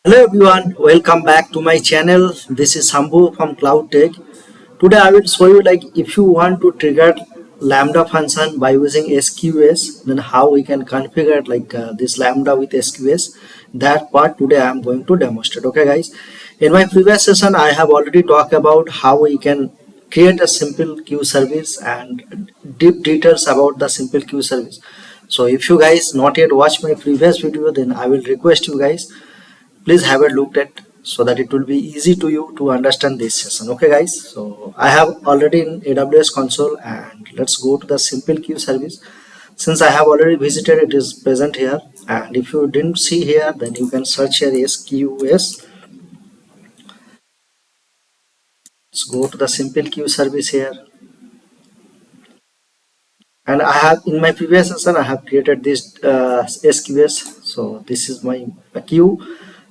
Hello everyone, welcome back to my channel. This is Sambhu from Cloud Tech. Today I will show you if you want to trigger Lambda function by using SQS, then how we can configure this Lambda with SQS. That part today I am going to demonstrate. Okay guys, in my previous session I have already talked about how we can create a simple queue service and deep details about the simple queue service. So if you guys not yet watched my previous video, then I will request you guys please have a look at so that it will be easy to you to understand this session. Okay guys, so I have already in AWS console, and let's go to the simple queue service. Since I have already visited, it is present here, and if you didn't see here, then you can search here SQS. Let's go to the simple queue service here, and I have in my previous session I have created this SQS. So this is my queue.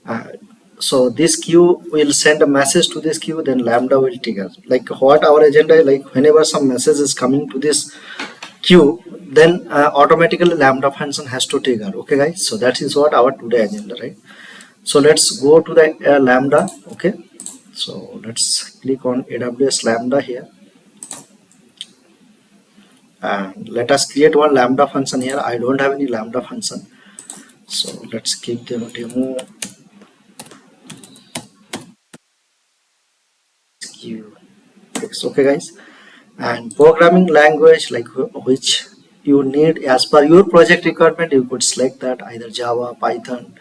uh, so this queue will send a message to this queue, then Lambda will trigger. Like what our agenda is, like whenever some message is coming to this queue, then automatically Lambda function has to trigger. Okay guys, so that is what our today agenda, right? So let's go to the Lambda. Okay, so let's click on AWS Lambda here, and let us create one Lambda function here. I don't have any Lambda function, so let's keep the demo queue. Okay guys, and programming language which you need as per your project requirement, you could select that, either Java, Python.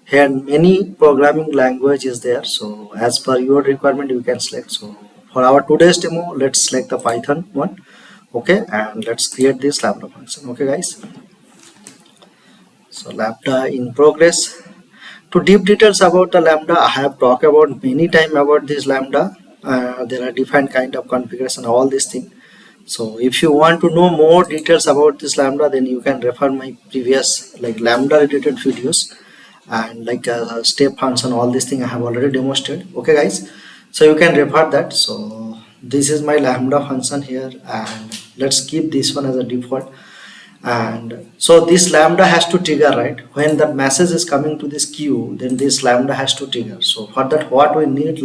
Here many programming language is there, so as per your requirement you can select. So for our today's demo, let's select the Python one. Okay, and let's create this Lambda function. Okay guys, so Lambda in progress. To deep details about the Lambda, I have talked about many time about this Lambda. There are different kind of configuration, all these things. So if you want to know more details about this Lambda, then you can refer my previous Lambda related videos, and step function, all these things I have already demonstrated. Okay guys, so you can refer that. So this is my Lambda function here, and let's keep this one as a default. And so this Lambda has to trigger, right? When that message is coming to this queue, then this Lambda has to trigger. So for that, what we need,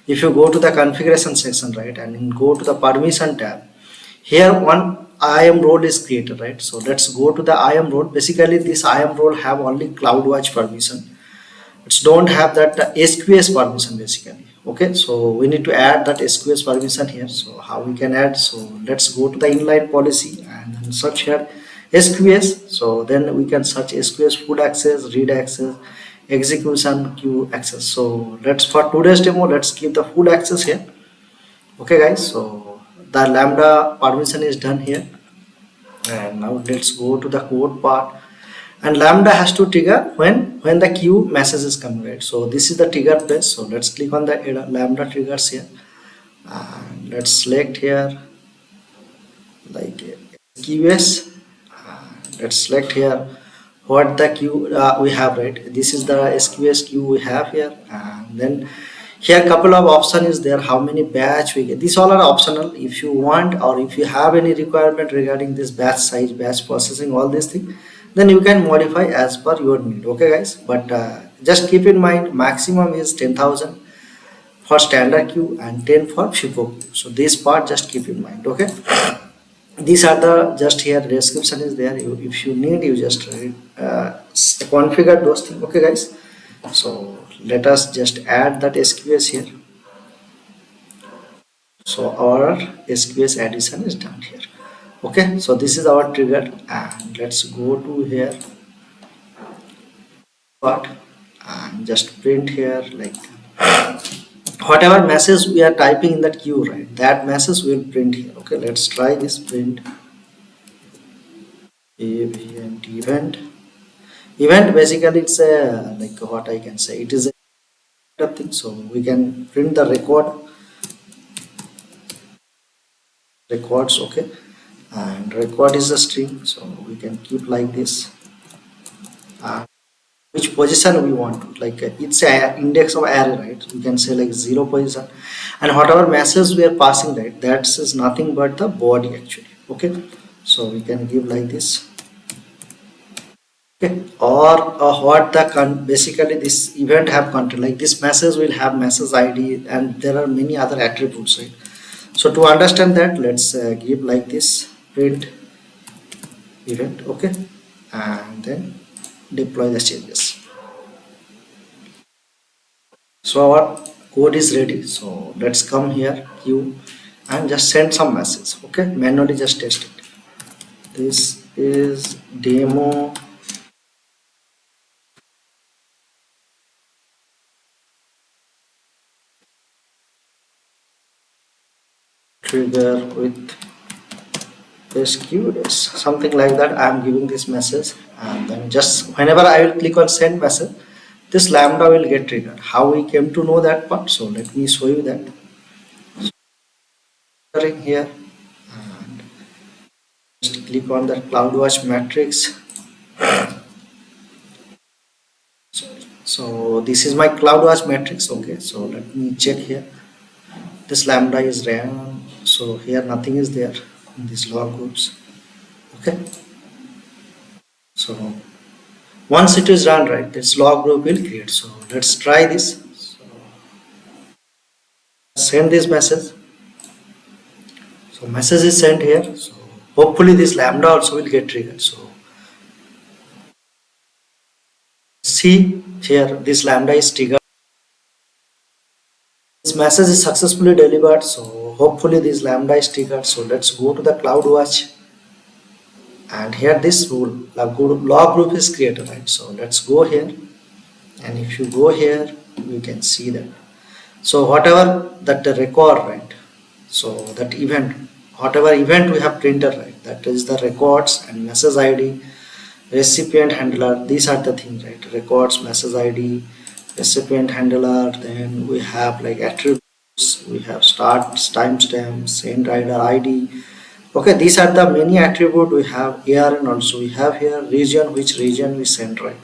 if you go to the configuration section, right, and go to the permission tab, here one IAM role is created, right? So let's go to the IAM role. Basically this IAM role have only CloudWatch permission. It don't have that SQS permission basically. Okay, so we need to add that SQS permission here. So how we can add? So let's go to the inline policy and then search here SQS. So then we can search SQS full access, read access, execution, queue access. So let's, for today's demo, let's keep the full access here. Okay guys, so the Lambda permission is done here, and now let's go to the code part. And Lambda has to trigger when the queue message is coming, right? So this is the trigger place. So let's click on the Lambda triggers here, and let's select here SQS. Let's select here what the queue we have, right? This is the SQS queue we have here, and then here couple of option is there, how many batch we get. These all are optional. If you want, or if you have any requirement regarding this batch size, batch processing, all these things, then you can modify as per your need. Okay guys, but just keep in mind maximum is 10,000 for standard queue and 10 for FIFO queue. So this part just keep in mind. Okay, these are the, just here description is there. If you need, you just configure those things. Okay guys, so let us just add that SQS here. So our SQS addition is done here. Okay, so this is our trigger, and let's go to here part and just print here whatever message we are typing in that queue, right? That message will print here. Okay, let's try this print event. Event basically it's a what I can say, it is a thing. So we can print the records. Okay, and record is a string, so we can keep like this. Which position we want to, it's a index of array, right? We can say 0 position, and whatever message we are passing, right, that is nothing but the body actually. Okay, so we can give like this. Okay. Or what the basically this event have content, like this message will have message ID, and there are many other attributes, right? So to understand that, let's give like this print event, okay, and then deploy the changes. So our code is ready, so let's come here queue and just send some message, okay, manually just test it. This is demo trigger with SQS, something like that. I am giving this message, and then just whenever I will click on send message, this lambda will get triggered. How we came to know that part? So let me show you that. Here, and just click on the CloudWatch matrix. So this is my CloudWatch matrix. Okay, so let me check here. This lambda is ran. So here nothing is there in these log groups. Okay, so once it is run, right, this log group will create. So let's try this. So send this message. So message is sent here. So hopefully this lambda also will get triggered. So see here, this lambda is triggered. This message is successfully delivered. So hopefully this lambda is triggered. So let's go to the CloudWatch, and here this rule log group is created, right? So let's go here, and if you go here, you can see that. So whatever that the record, right? So that event, whatever event we have printed, right? That is the records and message ID, recipient handler. These are the things, right? Records, message ID, recipient handler. Then we have like attributes. We have start, timestamp, send rider ID. Okay, these are the many attribute we have here, and also we have here region, which region we send, right?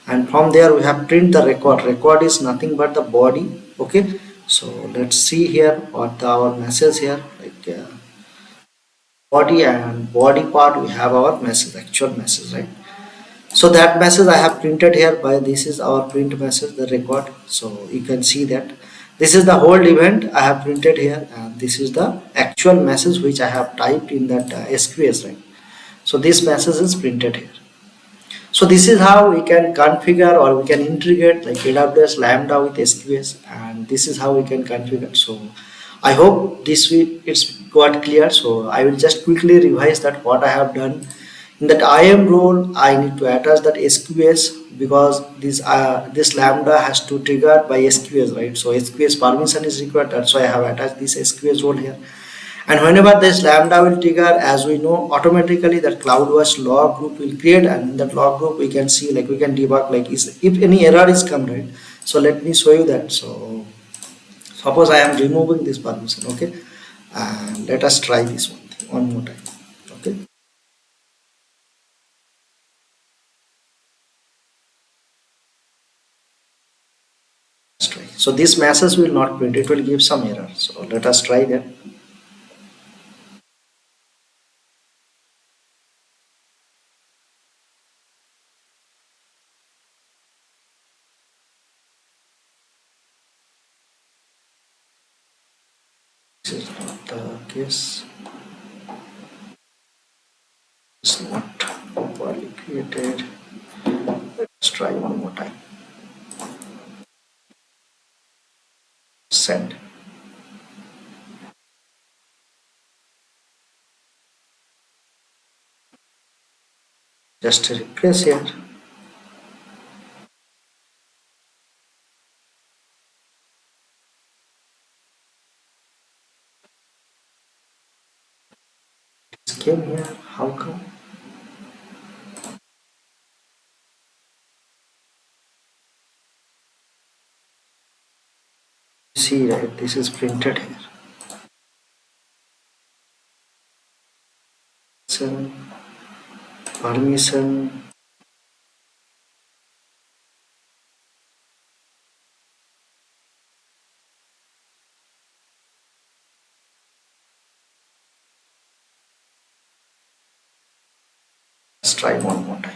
And from there we have print the record. Record is nothing but the body. Okay, so let's see here what our message here, like body, and body part we have our message, actual message, right? So that message I have printed here by, this is our print message, the record. So you can see that this is the whole event I have printed here, and this is the actual message which I have typed in that SQS, right? So this message is printed here. So this is how we can configure, or we can integrate like AWS Lambda with SQS, and this is how we can configure. So I hope this week it's got clear. So I will just quickly revise that what I have done. In that IAM role, I need to attach that SQS, because this Lambda has to trigger by SQS, right? So SQS permission is required. That's why I have attached this SQS role here. And whenever this lambda will trigger, as we know, automatically that CloudWatch log group will create, and in that log group we can see, like we can debug, like if any error is come, right? So let me show you that. So suppose I am removing this permission, okay, and let us try this one more time, okay. Let's try. So this message will not print; it will give some error. So let us try that. This is not the case. It's not properly created. Let's try one more time. Send. Just refresh here. It came here. How come? See, right? This is printed here. 7 permission. Let's try one more time.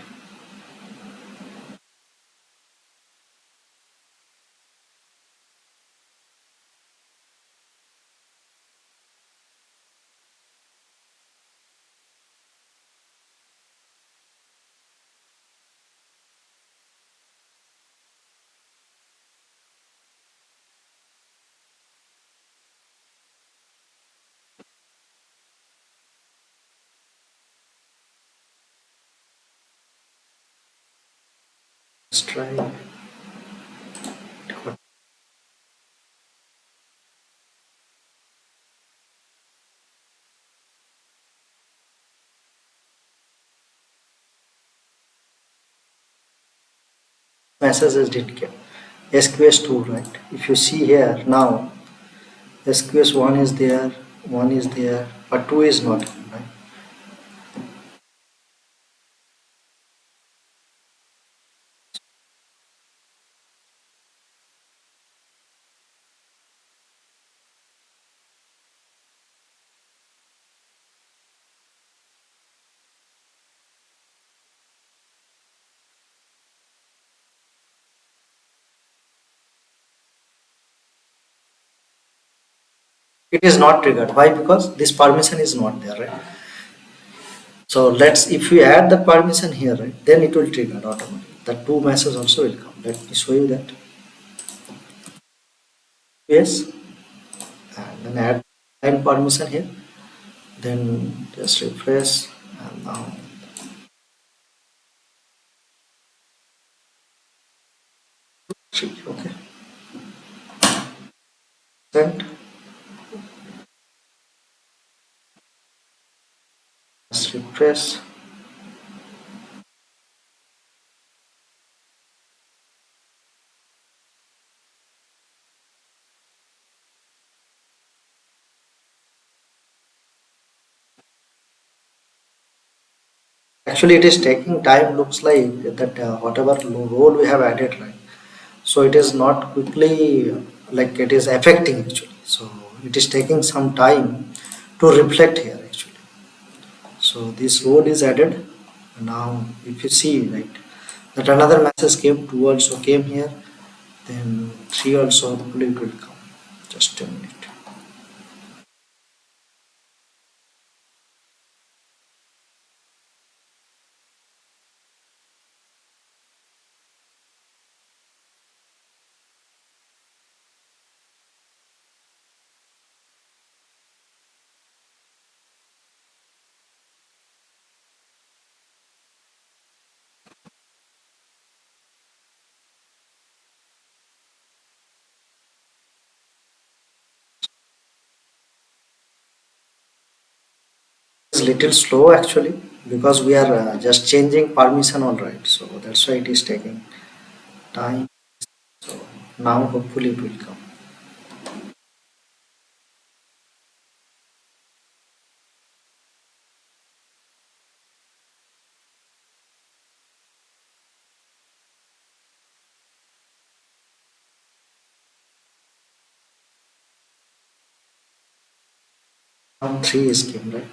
Let's try. Messages didn't get. SQS 2, right? If you see here now, SQS 1 is there, 1 is there, but 2 is not, right? It is not triggered. Why? Because this permission is not there, right? So if we add the permission here, right, then it will trigger automatically. The two messages also will come. Let me show you that. Yes, and then add time permission here. Then just refresh, and now okay. Send. Just refresh. Actually, it is taking time. Looks like that whatever role we have added, right? So it is not quickly like it is affecting actually. So it is taking some time to reflect here actually. So this role is added. Now, if you see, right, that another message came, 2 also came here, then 3 also hopefully it will come. Just a minute. It's little slow actually because we are just changing permission all right. So that's why it is taking time. So now hopefully it will come. Now 3 is came, right?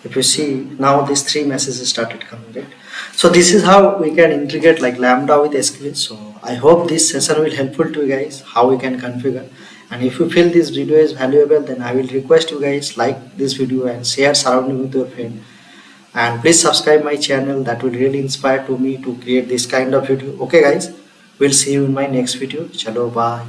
If you see now these 3 messages started coming, right? So this is how we can integrate like Lambda with SQL. So I hope this session will helpful to you guys how we can configure. And if you feel this video is valuable, then I will request you guys like this video and share surrounding with your friend. And please subscribe my channel. That will really inspire to me to create this kind of video. Okay guys, we'll see you in my next video. Chalo, bye.